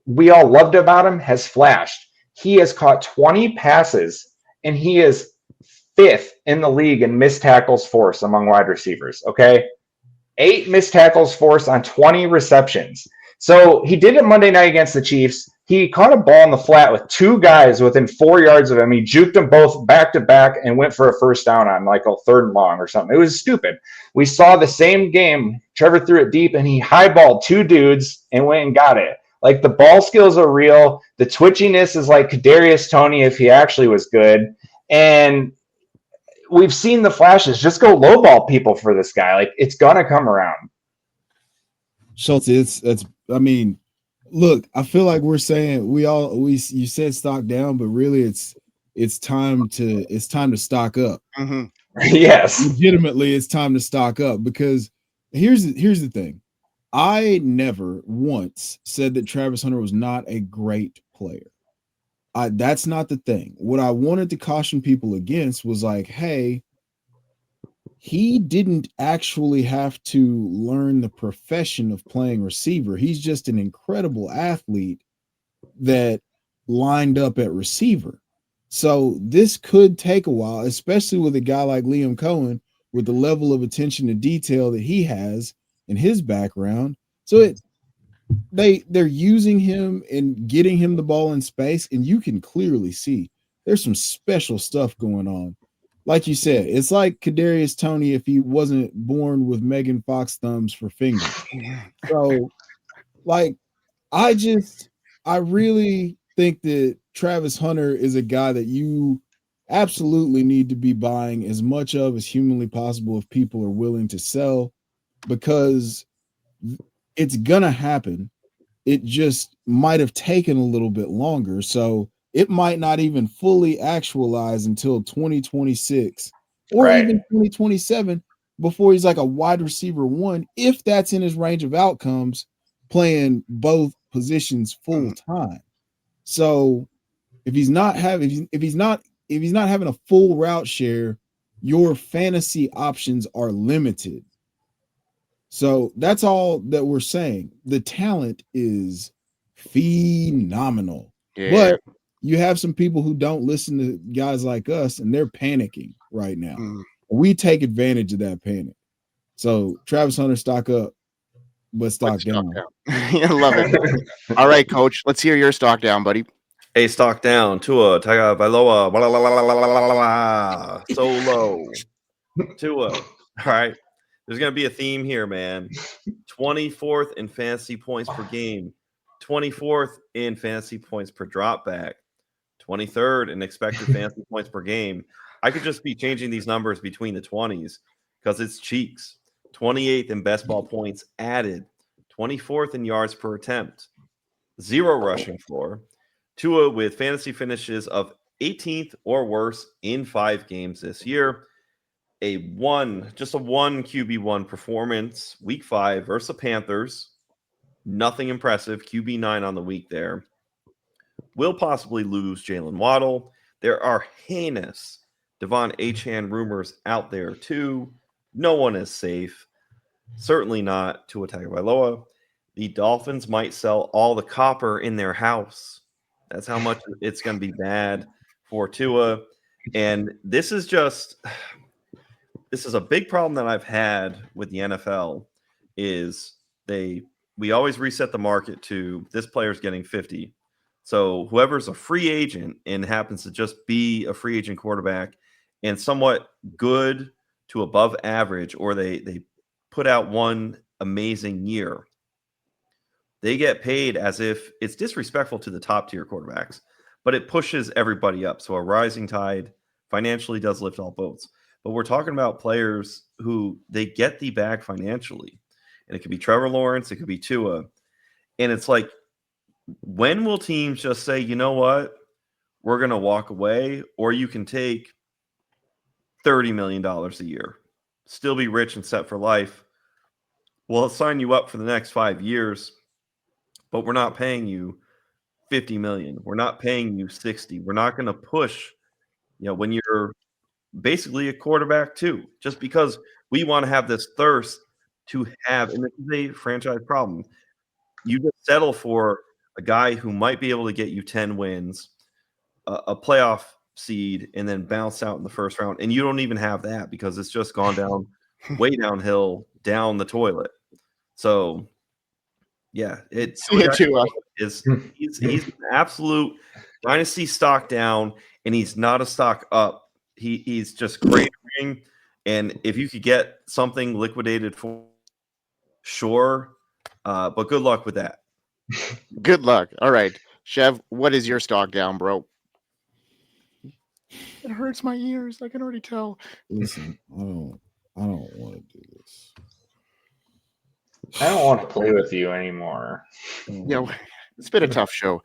we all loved about him has flashed. He has caught 20 passes, and he is 5th in the league in missed tackles force among wide receivers. Okay, 8 missed tackles force on 20 receptions. So he did it Monday night against the Chiefs. He caught a ball in the flat with 2 guys within 4 yards of him. He juked them both back to back and went for a first down on like a 3rd and long or something. It was stupid. We saw the same game. Trevor threw it deep and he highballed 2 dudes and went and got it. Like, the ball skills are real. The twitchiness is like Kadarius Toney if he actually was good. And we've seen the flashes. Just go lowball people for this guy. Like, it's gonna come around. Schultz, I mean, look, I feel like we're saying you said stock down, but really it's time to stock up. Mm-hmm. Yes. Legitimately, it's time to stock up, because here's the thing. I never once said that Travis Hunter was not a great player. That's not the thing. What I wanted to caution people against was like, hey, he didn't actually have to learn the profession of playing receiver. He's just an incredible athlete that lined up at receiver. So this could take a while, especially with a guy like Liam Cohen, with the level of attention to detail that he has in his background. So they're using him and getting him the ball in space, and you can clearly see there's some special stuff going on. Like you said, it's like Kadarius Toney if he wasn't born with Megan Fox thumbs for fingers. So, like, I really think that Travis Hunter is a guy that you absolutely need to be buying as much of as humanly possible if people are willing to sell, because it's gonna happen. It just might have taken a little bit longer. So it might not even fully actualize until 2026 or even 2027 before he's like a wide receiver 1, if that's in his range of outcomes, playing both positions full time. So if he's not having a full route share, your fantasy options are limited. So that's all that we're saying. The talent is phenomenal. Yeah. But you have some people who don't listen to guys like us, and they're panicking right now. We take advantage of that panic. So Travis Hunter, stock up, but stock down. I love it. All right, Coach. Let's hear your stock down, buddy. A stock down. Tua, Tagovailoa, so low. Tua. All right. There's going to be a theme here, man. 24th in fantasy points per game. 24th in fantasy points per drop back. 23rd in expected fantasy points per game. I could just be changing these numbers between the 20s because it's cheeks. 28th in best ball points added. 24th in yards per attempt. 0 rushing floor. Tua with fantasy finishes of 18th or worse in 5 games this year. Just a 1 QB1 performance, week 5 versus the Panthers. Nothing impressive. QB9 on the week there. Will possibly lose Jalen Waddle. There are heinous Devon Achane rumors out there too. No one is safe. Certainly not Tua Tagovailoa. The Dolphins might sell all the copper in their house. That's how much it's going to be bad for Tua. And this is a big problem that I've had with the NFL is we always reset the market to this player's getting 50. So whoever's a free agent and happens to just be a free agent quarterback and somewhat good to above average, or they put out one amazing year, they get paid as if it's disrespectful to the top tier quarterbacks, but it pushes everybody up. So a rising tide financially does lift all boats. But we're talking about players who they get the bag financially. And it could be Trevor Lawrence, it could be Tua. And it's like, when will teams just say, you know what, we're going to walk away, or you can take $30 million a year, still be rich and set for life. We'll sign you up for the next 5 years, but we're not paying you $50 million. We're not paying you 60. We're not going to push, when you're basically a quarterback too, just because we want to have this thirst to have, and this is a franchise problem. You just settle for a guy who might be able to get you 10 wins, a playoff seed, and then bounce out in the first round. And you don't even have that because it's just gone down way downhill, down the toilet. So yeah, he's an absolute dynasty stock down, and he's not a stock up. He's just cratering. And if you could get something liquidated for sure, but good luck with that. Good luck. All right, Chev, what is your stock down, bro? It hurts my ears. I can already tell. Listen, I don't want to do this. I don't want to play with you anymore. It's been a tough show,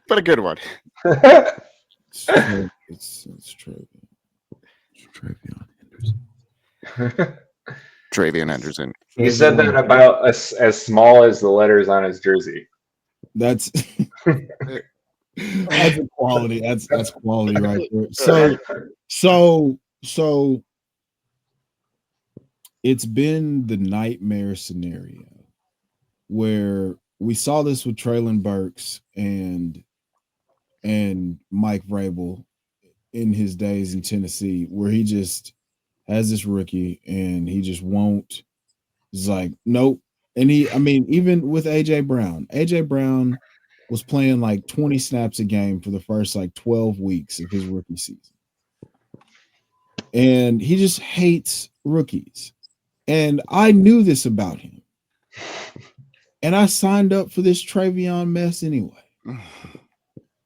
but a good one. It's Travion Henderson. Travion Henderson. You said that about as small as the letters on his jersey. That's that's a quality. That's quality right there. So it's been the nightmare scenario where we saw this with Traylon Burks and Mike Vrabel in his days in Tennessee, where he just has this rookie and he just won't. It's like, nope. And even with AJ Brown was playing like 20 snaps a game for the first 12 weeks of his rookie season. And he just hates rookies. And I knew this about him. And I signed up for this Travion mess anyway.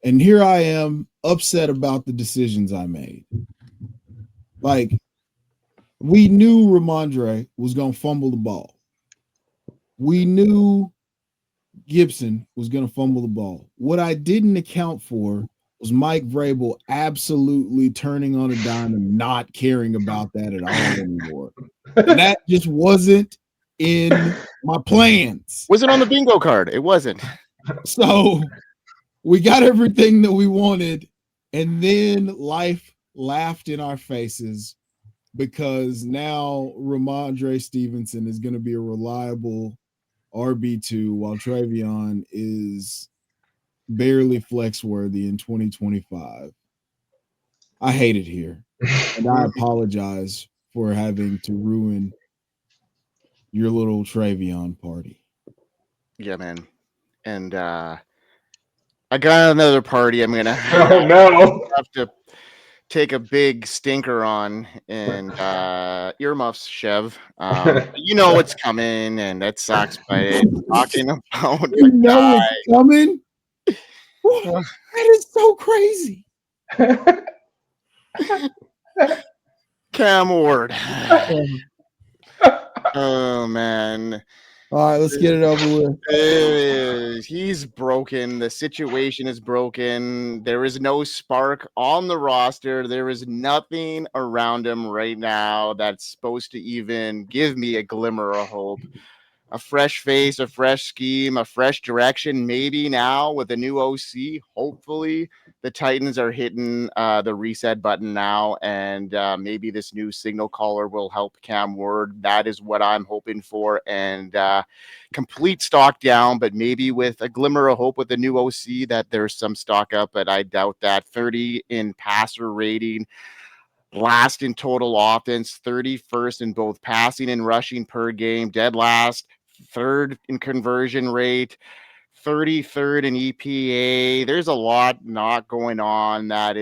And here I am upset about the decisions I made. We knew Rhamondre was going to fumble the ball. We knew Gibson was going to fumble the ball. What I didn't account for was Mike Vrabel absolutely turning on a dime and not caring about that at all anymore. And that just wasn't in my plans. Wasn't on the bingo card. It wasn't. So we got everything that we wanted, and then life laughed in our faces because now Rhamondre Stevenson is going to be a reliable RB2 while Travion is barely flex worthy in 2025. I hate it here. And I apologize for having to ruin your little Travion party. Yeah, man. And I got another party I'm gonna have to take a big stinker on, and earmuffs, Chev. You know what's coming, and that sucks. But talking about it's coming. That is so crazy. Cam Ward. Oh man. All right, let's get it over with. He's broken. The situation is broken. There is no spark on the roster. There is nothing around him right now that's supposed to even give me a glimmer of hope. A fresh face, a fresh scheme, a fresh direction. Maybe now with a new OC, hopefully the Titans are hitting the reset button now, and maybe this new signal caller will help Cam Ward. That is what I'm hoping for. And complete stock down, but maybe with a glimmer of hope with the new OC that there's some stock up, but I doubt that. 30 in passer rating. Last in total offense, 31st in both passing and rushing per game, dead last, third in conversion rate, 33rd in EPA. There's a lot not going on that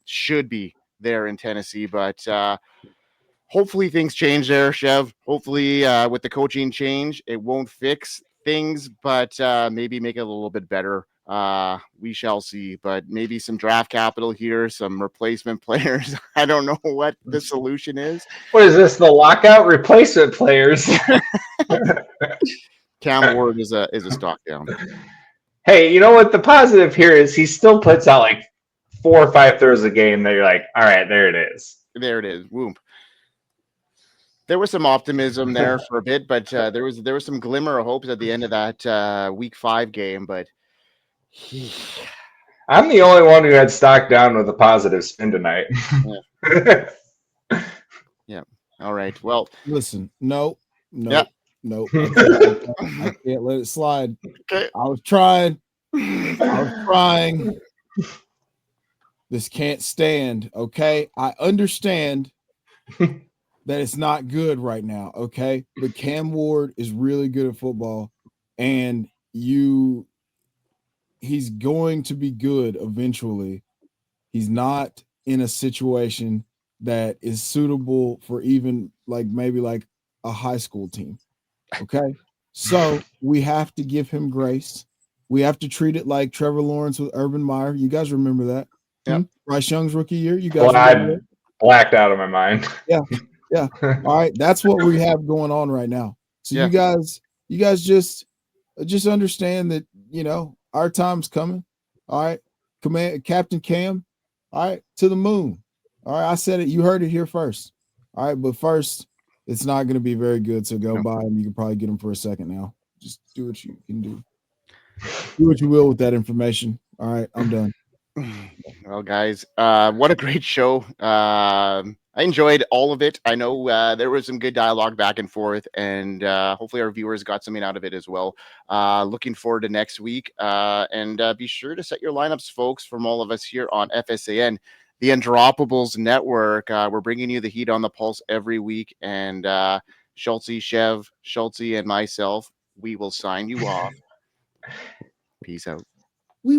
should be there in Tennessee, but hopefully things change there, Chev. Hopefully with the coaching change, it won't fix things, but maybe make it a little bit better. We shall see, but maybe some draft capital here, some replacement players. I don't know what the solution is. What is this? The lockout replacement players? Cam Ward is a stock down. Hey, you know what? The positive here is he still puts out like 4 or 5 throws a game that you're like, all right, there it is. There it is. Whoop. There was some optimism there for a bit, but there was some glimmer of hopes at the end of that week 5 game. But I'm the only one who had stock down with a positive spin tonight. Yeah. All right. Well, listen, no. Yeah. I can't let it slide. Okay. I was trying. This can't stand. Okay. I understand that it's not good right now. Okay. But Cam Ward is really good at football, and he's going to be good eventually. He's not in a situation that is suitable for even maybe a high school team. Okay. So we have to give him grace. We have to treat it like Trevor Lawrence with Urban Meyer. You guys remember that? Yeah. Bryce Young's rookie year. You guys Well, I blacked out of my mind. Yeah. All right. That's what we have going on right now. So you guys just understand that, our time's coming. All right. Captain Cam. All right. To the moon. All right. I said it. You heard it here first. All right. But first, it's not going to be very good. So go buy him. You can probably get him for a second now. Just do what you can do. Do what you will with that information. All right. I'm done. Well, guys, what a great show. I enjoyed all of it. I know there was some good dialogue back and forth, and hopefully our viewers got something out of it as well. Looking forward to next week. And be sure to set your lineups, folks, from all of us here on FSAN, the Undroppables Network. We're bringing you the heat on the pulse every week. And Chev, Schultze, and myself, we will sign you off. Peace out.